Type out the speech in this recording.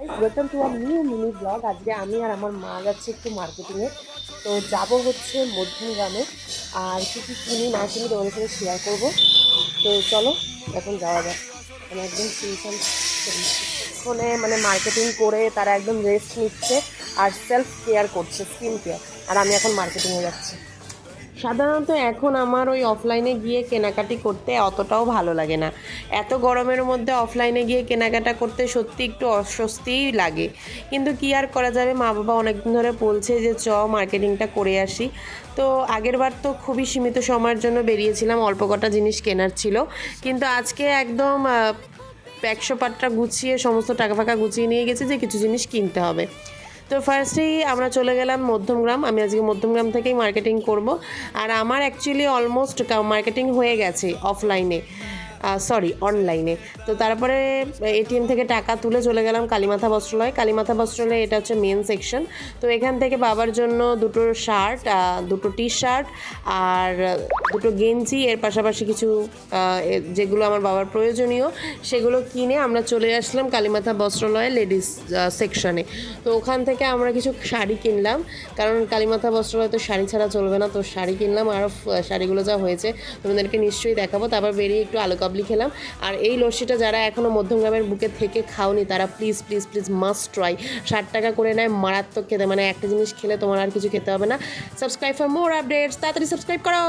Welcome to our new mini blog. আজকে আমি আর আমার মা যাচ্ছি একটু মার্কেটিংয়ে। তো যাব হচ্ছে মধ্যমগ্রামে। আর কী কী কিনি না কিনি তোমাদের সাথে শেয়ার করবো। তো চলো এখন যাওয়া যাক। মানে একদম সিম্পল ফোনে মানে মার্কেটিং করে তারা একদম রেস্ট নিচ্ছে আর সেলফ কেয়ার করছে, স্কিন কেয়ার। আর আমি এখন মার্কেটিংয়ে যাচ্ছি। সাধারণত এখন আমার ওই অফলাইনে গিয়ে কেনাকাটি করতে অতটাও ভালো লাগে না। এত গরমের মধ্যে অফলাইনে গিয়ে কেনাকাটা করতে সত্যি একটু অস্বস্তিই লাগে, কিন্তু কি আর করা যাবে, মা বাবা অনেকদিন ধরে বলছে যে মার্কেটিংটা করে আসি। তো আগের বার তো খুবই সীমিত সময়ের জন্য বেরিয়েছিলাম, অল্প কটা জিনিস কেনার ছিল, কিন্তু আজকে একদম একশো পাটটা গুছিয়ে সমস্ত টাকা ফাঁকা গুছিয়ে নিয়ে গেছে যে কিছু জিনিস কিনতে হবে। তো ফার্স্টেই আমরা চলে গেলাম মধ্যমগ্রাম। আমি আজকে মধ্যমগ্রাম থেকেই মার্কেটিং করব। আর আমার অ্যাকচুয়ালি অলমোস্ট মার্কেটিং হয়ে গেছে অফলাইনে, অনলাইনে। তো তারপরে এটিএম থেকে টাকা তুলে চলে গেলাম কালীমাথা বস্ত্রালয়। কালীমাথা বস্ত্রালয় এটা হচ্ছে মেন সেকশন। তো এখান থেকে বাবার জন্য দুটো শার্ট, দুটো টি শার্ট আর দুটো গেঞ্জি, এর পাশাপাশি কিছু যেগুলো আমার বাবার প্রয়োজনীয় সেগুলো কিনে আমরা চলে আসলাম কালীমাথা বস্ত্রালয়ে লেডিস সেকশনে। তো ওখান থেকে আমরা কিছু শাড়ি কিনলাম, কারণ কালীমাথা বস্ত্রালয় তো শাড়ি ছাড়া চলবে না। তো শাড়ি কিনলাম, আর শাড়িগুলো যা হয়েছে তোমাদেরকে নিশ্চয়ই দেখাবো। তারপর বেরিয়ে একটু আলু কাবলি খেলাম। আর এই লস্যিটা যারা এখনও মধ্যমগ্রামের বুকে থেকে খাওনি তারা please please please must try. 60 টাকা করে নেয়, মারাত্মক খেতে, মানে একটা জিনিস খেলে তোমার আর কিছু খেতে হবে না। সাবস্ক্রাইব ফর মোর আপডেটস, তাড়াতাড়ি সাবস্ক্রাইব করো।